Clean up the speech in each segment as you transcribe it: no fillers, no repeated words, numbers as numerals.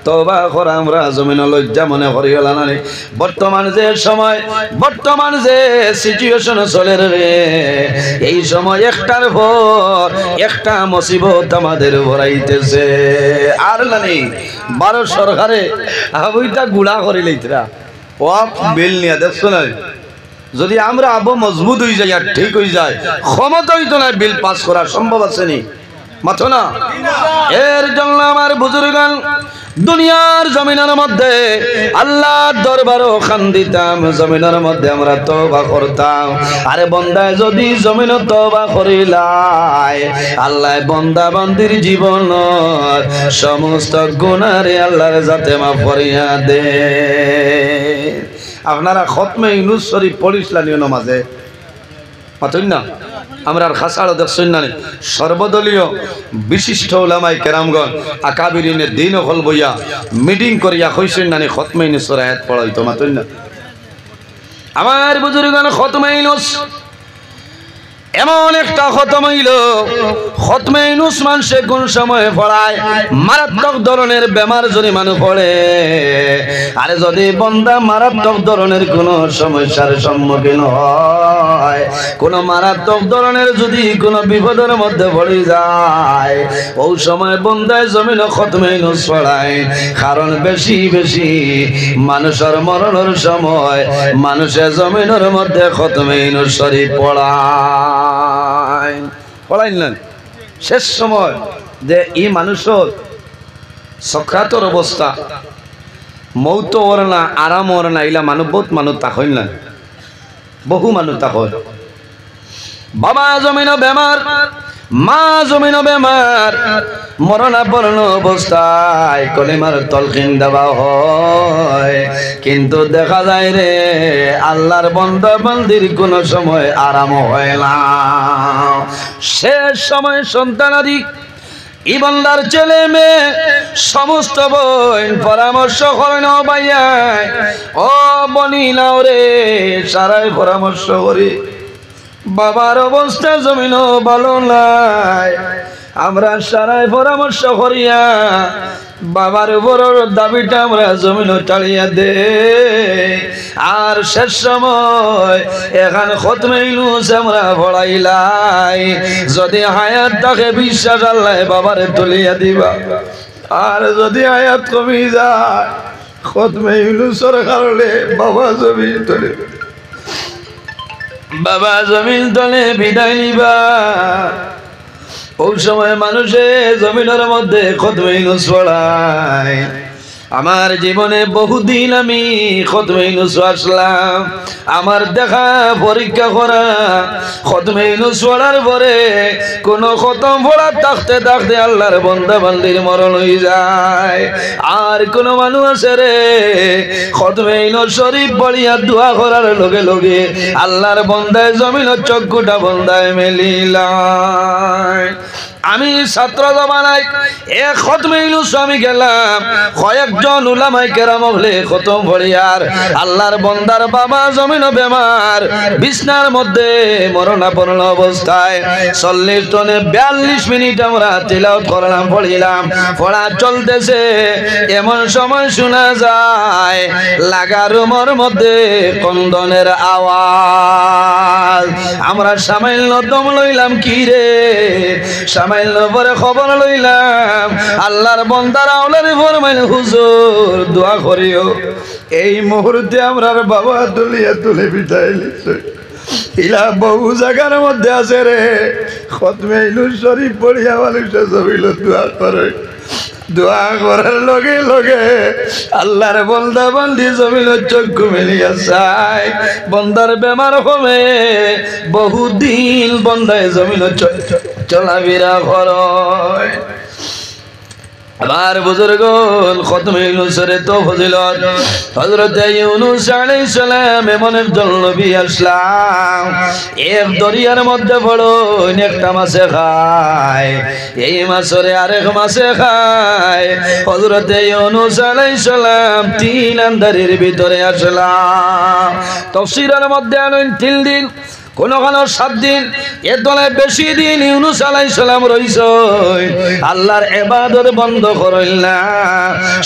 তওবা করা আমরা জমিন লজ্জা মনে করি লানানি বর্তমান যে সময় বর্তমান যে সিচুয়েশন চলে রে এই সময় একটার পর একটা মুসিবত আমাদের ভরাইতেছে আর নানি 12 সরকারে আবইটা গুড়া করে লইতরা ও বিল নিয়া দেখছো না যদি আমরা আবু মজবুত হয়ে যাই আর ঠিক হয়ে যায় ক্ষমতা হইতো না বিল পাস করা সম্ভব আছে নি মাথো না এর জন্য আমার বুজুর্গান দুনিয়ার জমিনের মধ্যে আল্লাহর দরবারও খান দিতাম জমিনের মধ্যে আমরা তওবা করতাম আরে বান্দায় যদি জমিন তওবা করিলাই আল্লাহ বান্দা বান্দির জীবনের সমস্ত গুনাহরে আল্লাহর জাতে মাফ করিয়া দে আপনারা খতমে ইউনুস শরীফ পড়িসলানিও নামাজে পাতেন না আমরা খাসাড়ো দেখছেন না সর্বদলীয় বিশিষ্ট ওলামায়ে কেরামগণ আকাবিরিনের দিন হল বইয়া মিটিং করিয়া কইছেন না খতমে ইউনুস আয়াত পড়াইতো মাতেন না আমার বুজুর্গগণ খতমে ইউনুস এমন একটা খতম হইল খতমে ইউনুস মানুষে কোন সময় পড়ায় মারাত্মক ধরনের বেমার যদি মানুষ পড়ে আরে যদি বান্দা মারাত্মক ধরনের কোন সমস্যার সম্মুখীন হয় কোন মারাত্মক ধরনের যদি কোন বিপদের মধ্যে পড়ে যায় ওই সময় বান্দায় জমিন খতমে ইউনুস পড়ায় কারণ বেশি বেশি মানুষের মরণের সময় মানুষের জমিনের মধ্যে খতমে ইউনুস শরীফ পড়াইলেন শেষ সময় যে এই মানুষের সক্রাতর অবস্থা মৌত ওর না আরাম ওর না ইলা মানুষ বহুত মানুষ তা হইল না বহু মানুষ তা হইল বাবা জমিন বেমার মা জমিন বেমার মরণাপন্ন অবস্থায় কলিমার তলকিন দেওয়া হয় কিন্তু দেখা যায় রে আল্লাহর বান্দা বান্দির কোন সময় আরাম হয় না শেষ সময় সন্তানাদি ইবানদার ছেলে মেয়ে সমস্ত বোন পরামর্শ করেন ভাইয়া ও বনি নাও রে সারাই পরামর্শ করি বাবার অবস্থা জমিনও ভালো নাই আমরা সারাই পরামর্শ করিয়া বাবার বড় দাবিটা আমরা জমিন টালিয়া দে আর শেষ সময় এখন খতমে ইউনুস আমরা পড়াইলাই যদি হায়াত থাকে বিশ্বাস আল্লাহ বাবারে তুলিয়া দিবা আর যদি হায়াত কমি যায় খতমে ইউনুসের কারণে বাবা জমিন তুলে বাবা জমিন তলে বিদায় নিবা ওই সময় মানুষে জমিনের মধ্যে খতমে ইউনুস পড়ায় আমার জীবনে বহুদিন আমি খতমে ইউনুস আসলাম আমার দেখা পরীক্ষা করা খতমে ইউনুস পড়ার পরে কোন খতম পড়া থাকতে থাকতে আল্লাহর বান্দা বান্দির মরণ হয়ে যায় আর কোন মানুষ আছে রে খতমে ইউনুস শরীফ পড়িয়া দোয়া করার লগে লগে আল্লাহর বান্দায় জমিনের চক্ষুটা বান্দায় মেলিলায় আমি ছাত্র জমানায় এক খতমে ইউনুস আমি গেলাম কয়েকজন উলামায়ে কেরাম হলে খতম পড়িয়ার আল্লাহর বান্দার বাবা জমিন বেমার বিছনার মধ্যে মরণাপন্ন অবস্থায় 40 টনে 42 মিনিট আমরা তিলাওয়াত করলাম পড়িলাম পড়া চলতেছে এমন সময় শোনা যায় লাগা রুমের মধ্যে কন্দনের আওয়াজ আমরা সামান্য দম লইলাম কি রে সামান্য পরে খবর লইলাম আল্লাহর বান্দারা ওলারে ফরমাইল হুজুর দোয়া করিও এই মুহূর্তে আমরার বাবা তুলিয়া তুলে বিদায় লিছে ইলা বহু জায়গার মধ্যে আছে রে খতমে ইউনুস শরীফ পড়িয়া মানুষে জমিল দোয়া করে দোয়া করার লগে লগে আল্লাহর বান্দা বান্দি জমিন চক্ষু মেলিয়া যায় বান্দার বেমার কমে বহুদিন বান্দায় জমিন চলাফেরা করে আমার বুজুর্গগণ খতমে ইউনুসের তো ফজিলত হযরত ইউনুস আলাইহিস সালাম এমন একজন নবী আসলাম এক দরিয়ার মধ্যে বড় একটা মাছে খায় এই মাছের আরেক মাছে খায় হযরত ইউনুস আলাইহিস সালাম 3 আন্ধারের ভিতরে আসলাম তাফসীরের মধ্যে আনেন 3 দিন কোনো 7 দিন এর দলে বেশি দিন ইউনূস আলাইহিস সালাম রইছে আল্লাহর ইবাদত বন্ধ করইল না।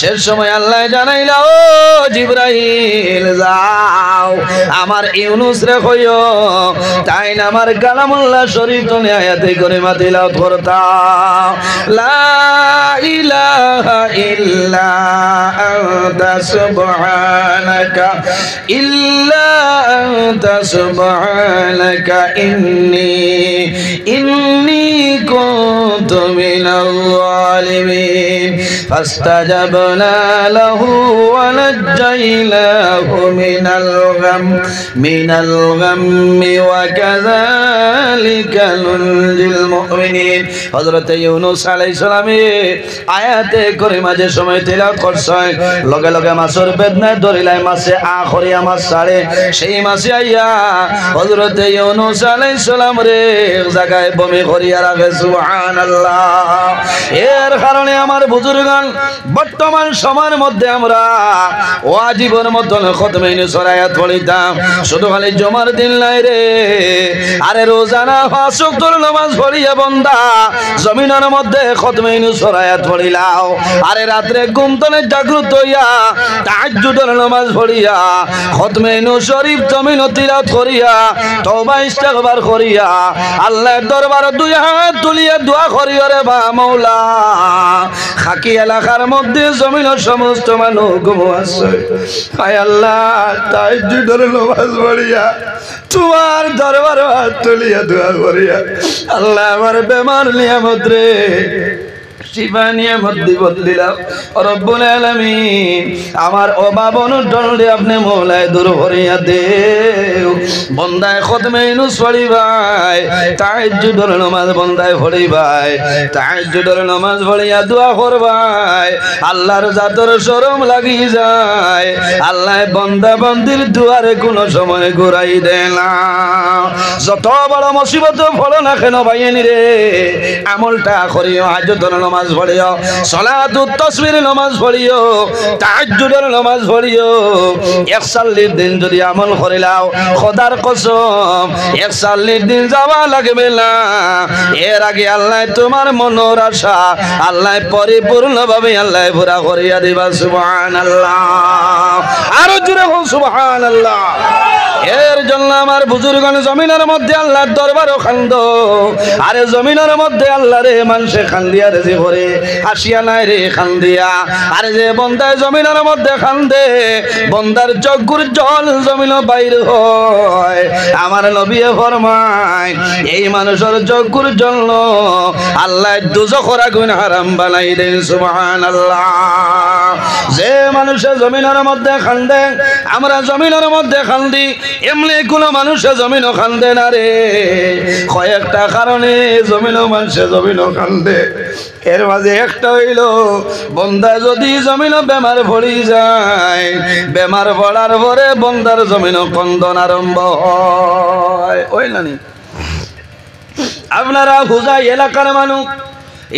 শেষ সময় আল্লাহ জানাইলা, ও জিবরাইল যাও আমার ইউনূস রে কইও তাই না আমার কালামুল্লাহ শরীফ তনে আয়াতে করে মাতিলাও করতা লা ইলাহা ইল্লা আনতা সুবহানাকা ইল্লা আনতা সুবহানাকা ইন্নী কুনতু মিনাল যালিমিন ফাস্তাজাবনা লাহু ওয়া নাজ্জাইনাহু মিনাল গাম্মি ওয়া কাযালিকা নুনজিল মুমিনিন। হযরত ইউনূস আলাইহিস সালামে আয়াতে করে মাঝে সময় তেলাওয়াত করছেন, লগে লগে মাছের বেদনায় ধরিলাই মাছে আখরিয়া মাছ ছাড়ে সেই মাছে আইয়া হযরত ইউনূস আলাইহিস সালাম রে জায়গায় বমি করিয়া রাখে। সুবহানাল্লাহ। এর কারণে আমার বুজুর্গান বর্তমান সময়ের মধ্যে আমরা ওয়াজিবের মতন খতমে ইউনূস আয়াত পড়িতাম, শুধু খালি জুমার দিন নাই রে। আরে রোজানা 5 ওয়াক্তের নামাজ পড়িয়া বন্দা জমিনের মধ্যে খতমে ইউনূস আয়াত পড়িলাও। আরে রাতে ঘুম থেকে জাগ্রত হইয়া তাহাজ্জুদের নামাজ পড়িয়া খতমে ইউনূস শরীফ জমিন তিলাওয়াত করিয়া তওবা ইস্তিগফার করিয়া আল্লাহর দরবারে 2 হাত তুলিয়া দোয়া করিও রে বা মাওলা। খাকি এলাকার মধ্যে জমিনের সমস্ত মানুষ ঘুমো আছে, হায় আল্লাহ তাহাজ্জুদের নামাজ পড়িয়া তোমার দরবারে হাত তুলিয়া দোয়া করিয়া আল্লাহ আমার বেমার নিয়ামত রে শিফা নিয়ামত দিলাম রব্বুল আলামিন। আমার অভাব অনটন রে আপনি মওলায় দূর করিয়া দেও। বন্দায় খতমে ইউনূস পড়ি ভাই, তাহাজ্জুদের নামাজ বন্দায় পড়ি ভাই, তাহাজ্জুদের নামাজ পড়িয়া দোয়া করবাই আল্লাহর জাতর শরম লাগি যায়। আল্লাহ বন্দা বন্দির দুয়ারে কোনো সময় ঘুরাই দেয় না। যত বড় মুসিবত ফলো না কেন ভাইয়েনি রে আমলটা করিও, হাজতের নামাজ পড়িও, সালাতুত তাসবির নামাজ পড়িও, তাহাজ্জুদের নামাজ পড়িও। 41 দিন যদি আমল করিলাও খোদার কসম 41 দিন যাওয়া লাগবে না। এর আগে আল্লাহ তোমার মনের আশা আল্লাহ পরিপূর্ণভাবে আল্লাহ পুরা করিয়া দিবা। সুবহানাল্লাহ। আরো জোরে বল সুবহানাল্লাহ। এর জন্য আমার বুজুর্গণ জমিনের মধ্যে আল্লাহর দরবারও খান্দ, আরে জমিনের মধ্যে আল্লাহ রে মানুষে খান্দিয়া রে যে করে হাসিয়া নাই রে খান্দিয়া। আরে যে বন্দায় জমিনের মধ্যে খান্দে বন্দার চক্ষুর জল জমিন বাইর হয়। আমার নবী ফরমায় এই মানুষের চক্ষুর জল আল্লাহ দুজখের আগুন হারাম বানাই দেন। সুবহানাল্লাহ। যে মানুষে জমিনের মধ্যে খান্দে আমরা জমিনের মধ্যে খান্দি, এমনি কোনো মানুষে জমিনও খান্দে না রে। কয়েকটা কারণে জমিনও মানুষে জমিনও খান্দে। এর মাঝে একটা হইল বন্দা যদি জমিনও বেমার পড়ি যায়, বেমার পড়ার পরে বন্দার জমিনও কন্দন আরম্ভ হয়। ওই নানি আপনারা হুজাই এলাকার মানুষ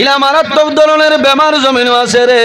ইলা মারাত্মক ধরনের বেমার জমিনও আছে রে।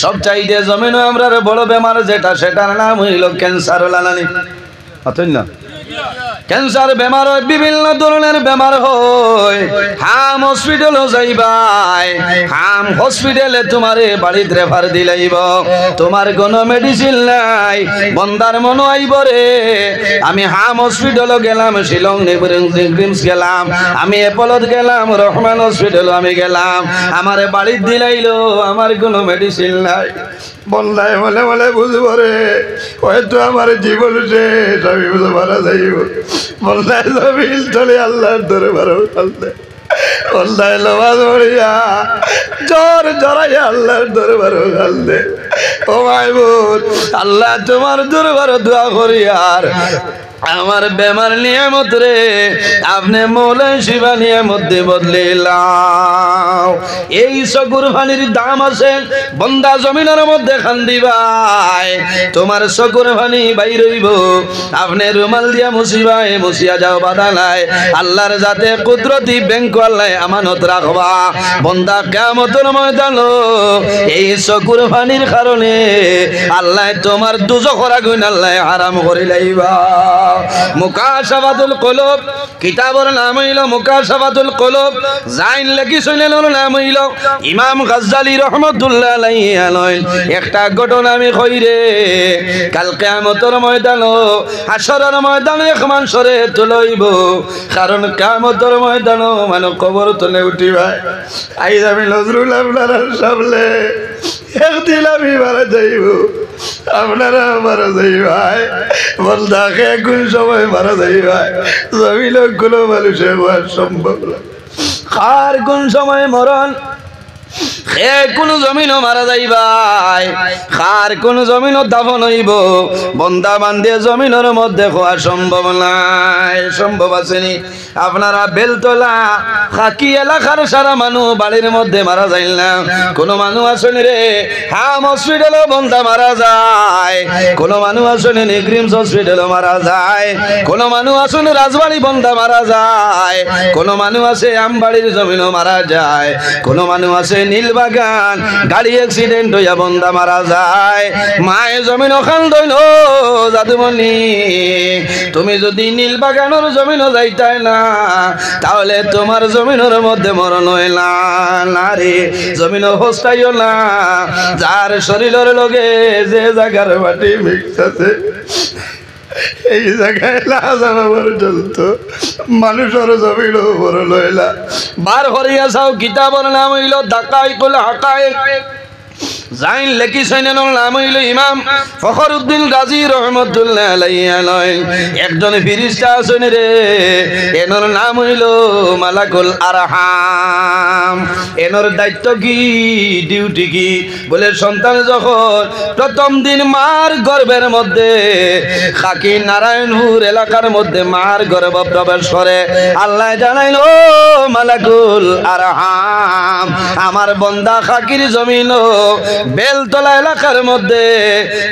সব চাইতে জমিনও আমরা বড় বেমার যেটা সেটার নাম হইল ক্যান্সার। লালানি অতই না ক্যান্সার বেমার হয়, বিভিন্ন ধরনের বেমার হয়। হাম হসপিটালও যাইবাই, হাম হসপিটালে তোমারে বাড়িত রেফার দিলাইব, তোমার কোনো মেডিসিন নাই। বন্দার মনো আইব রে আমি হাম হসপিটালও গেলাম, শিলং নেবরিংস গেলাম, আমি এপলত গেলাম, রহমান হসপিটালও আমি গেলাম, আমারে বাড়িত দিলাইলো, আমার কোনো মেডিসিন নাই। বন্দায় বলে বলে বুঝব রে হয়তো আমার জীবন শেষ, আমি বুঝে মারা যাইব। বন্দায় জমিল চলে আল্লাহর দরবারে বলতে বন্দায় নামাজ পড়িয়া জ্বর জড়াইয়া আল্লাহর দরবারে বলতে ও মাহবুব আল্লাহ তোমার দরবারে দোয়া করি আর আমার বেমার নিয়ামত রে আপনি মৌলাই শিবা নিয়ামত দিয়ে বদলিলাম। এই চকুর পানির দাম আছে বন্দা জমিনের মধ্যে খান্দি ভাই, তোমার চকুর পানি বাইর হইব, আপনি রুমাল দিয়া মুসিবাই মুসিয়া যাও বাধা নাই। আল্লাহর যাতে কুদরতি ব্যাংক আল্লাহ আমানত রাখবা। বন্দা কিয়ামতের ময়দান এই চকুর পানির কারণে আল্লাহ তোমার দুজখের আগুন আল্লাহ হারাম করে লাইবা। মুকাশাফাতুল কুলুব কিতাবের নাম হইল মুকাশাফাতুল কুলুব জাইন লিখিছেন ওর নাম হইল ইমাম গাজ্জালী রাহমাতুল্লাহ আলাইহি একটা ঘটনা আমি কইরে কাল কিয়ামতের ময়দান হাশরের ময়দানে এক মানুষরে তুলইব কারণ কিয়ামতের ময়দান মানে কবর তুলে উঠিবা আইজ আমি নজরুল আপনারা সামনে একদিন আমি মারা যাইব আপনারা মারা যাইবাই বলদাকে কোন সময় মারা যাইবাই জমিন কোনো মানুষের হওয়া সম্ভব না কার কোন সময় মরণ কোন জমিনও মারা যাইবাই কার কোন জমিনও দাফন হইব বন্দা বান্ধে জমিনের মধ্যে হওয়া সম্ভব নাই সম্ভব আসেনি আপনারা বেলতলা খাকি এলাকার সারা মানুষ বাড়ির মধ্যে মারা যাইল না কোন মানুষ আসেনি রে হাম হসপিটালও বন্দা মারা যায় কোন মানুষ আসেনি নিগ্রিমস হসপিটালও মারা যায় কোন মানুষ আসেনি রাজবাড়ি বন্দা মারা যায় কোন মানুষ আছে আমবাড়ির জমিনও মারা যায় কোন মানুষ আছে নীলবাগান গাড়ি অ্যাক্সিডেন্ট হইয়া বন্দা মারা যায় মায়ে জমিন ওখান দইল জাদুমণি তুমি যদি নীলবাগানের জমিনও যাইতাই না তাহলে তোমার জমিনের মধ্যে মরণ হইল না রে জমিন হস্তাইও না যার শরীরের লগে যে জায়গার মাটি মিক্স আছে এই জায়গায় লাজানা পর্যন্ত মানুষের জমিন বড় লইলা বার হরিয়া যাও কিতাবের নাম হইল দাকাইকুল হাকায়েক জাইন লিখিছেন নাম হইল ইমাম ফখরউদ্দিন গাজী রহমাতুল্লাহ আলাইহি একজন ফেরেশতা আছেন রে এনর নাম হইল মালাকুল আরহাম এনর দায়িত্ব কি ডিউটি কি বলে সন্তান যখন প্রথম দিন মার গর্ভের মধ্যে খাকি নারায়ণপুর এলাকার মধ্যে মার গর্ভ প্রবেশ করে আল্লাহ জানাইল ও মালাকুল আরহাম আমার বন্দা খাকির জমিন বেলতলা এলাকার মধ্যে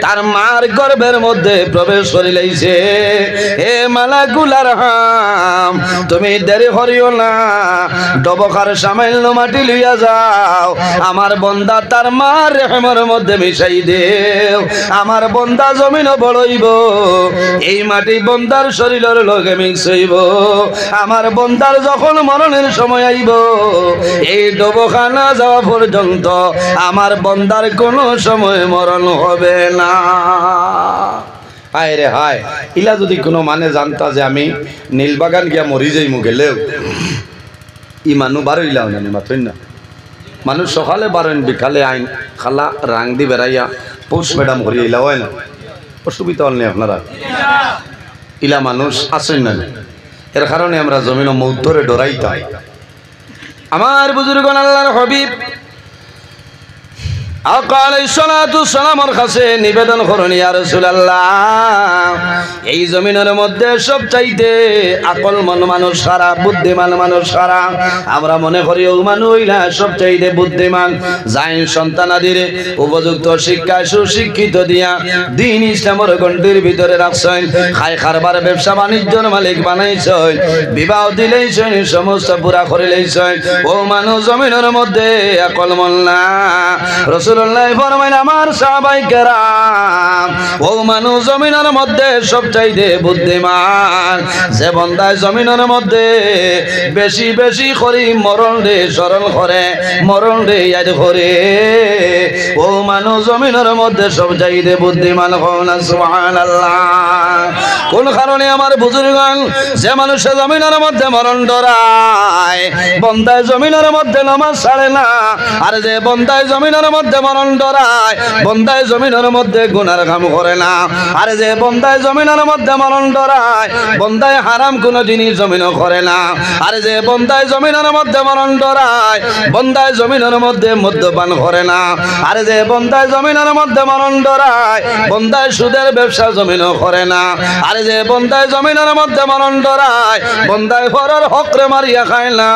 তার মার গর্ভের মধ্যে প্রবেশ করিলাইছে হে মালাকুল আরহাম তুমি দেরি করিও না ডবকার সামান্য মাটি লইয়া যাও আমার বন্দা তার মার রেহেমের মধ্যে মিশাই দেও আমার বন্দা জমিনও বড়ইব এই মাটি বন্দার শরীরের লগে মিক্স হইব আমার বন্দার যখন মরণের সময় আইব এই ডবখানা যাওয়া পর্যন্ত আমার বন্দার কোনো সময় মরণ হবে না হায় রে হায় ইলা যদি কোনো মানে জানতা যে আমি নীলবাগান গিয়া মরি যাইমু গেলেও ই মানুষ বারইলাও না মাথই না মানুষ সকালে বারেন বিকালে আইন খালা রাং দি বেড়াইয়া পৌষ ম্যাডাম করিয়া ইলা হয় না অসুবিধা হল নেই আপনারা ইলা মানুষ আসেন না এর কারণে আমরা জমিন মৌতরে ডরাইতাম আমার বুজুর্গণ আল্লাহর হাবিব আকা আলাইহিস সালাতু সালামের কাছে নিবেদন করুন ইয়া রাসূলুল্লাহ এই জমিনের মধ্যে সবচাইতে আকলমন মানুষ সারা বুদ্ধিমান মানুষ সারা আমরা মনে করি ও মানুষইলা সবচাইতে বুদ্ধিমান জাইন সন্তানাদের উপযুক্ত শিক্ষা সুশিক্ষিত দিয়া দ্বীন ইসলামের গণ্ডির ভিতরে রাখছেন খাই খারবার ব্যবসা বাণিজ্যের মালিক বানাইছেন বিবাহ দিলেইছেন সমস্ত পুরা করিলেইছেন ও মানুষ জমিনের মধ্যে আকলমন না রাসূলুল্লাহ ফরমাইলেন আমার সাহাবায়ে কেরাম ও মানুষ জমিনের মধ্যে সবচাইতে বুদ্ধিমান যে বান্দা জমিনের মধ্যে বেশি বেশি করি মরণ রে স্মরণ করে মরণ রে ইয়াদ করে ও মানুষ জমিনের মধ্যে সবচাইতে বুদ্ধিমান হন সুবহানাল্লাহ কোন কারণে আমার বুজুর্গগণ যে মানুষ জমিনের মধ্যে মরণ ডরায় বান্দায় জমিনের মধ্যে নামাজ ছাড়ে না আর যে বান্দায় জমিনের মধ্যে মরণ ডরায় বান্দায় জমিনের মধ্যে গুনার কাম করে না আর যে বান্দায় জমিনের মধ্যে মরণ ডরায় বান্দায় হারাম কোন জিনিস জমিনও করে না আর যে বান্দায় জমিনের মধ্যে মরণ ডরায় বান্দায় জমিনের মধ্যে মদ্যপান করে না আর যে বান্দায় জমিনের মধ্যে মরণ ডরায় বান্দায় সুদের ব্যবসা জমিনও করে না আর যে বান্দায় জমিনের মধ্যে মরণ ডরায় বান্দায় পরের হকরে মারিয়া খায় না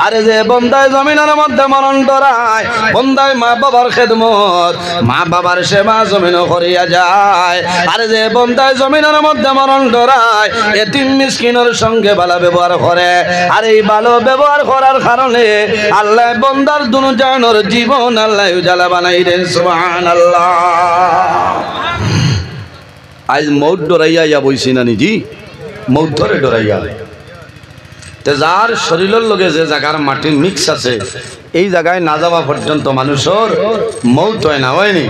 আর যে বান্দায় জমিনের মধ্যে মরণ ডরায় বান্দায় মা বাবার খেদমত মা বাবার সেবা জমিনও করিয়া যায় আর যে বান্দায় জমিনের মধ্যে মরণ ডরায় এতিম মিসকিনের সঙ্গে ভালো ব্যবহার করে আর এই ভালো ব্যবহার করার কারণে আল্লাহ বান্দার দুনিয়ার জীবন আল্লাহ উজালা বানাই দেন সুবহানাল্লাহ আজ মৌত ডরাইয়া ইয়া বইছি না নিজি মৌত ধরে ডরাইয়া তে যার শরীরের লগে যে জায়গার মাটির মিক্স আছে এই জায়গায় না যাওয়া পর্যন্ত মানুষের মৌত হয় না হয়নি।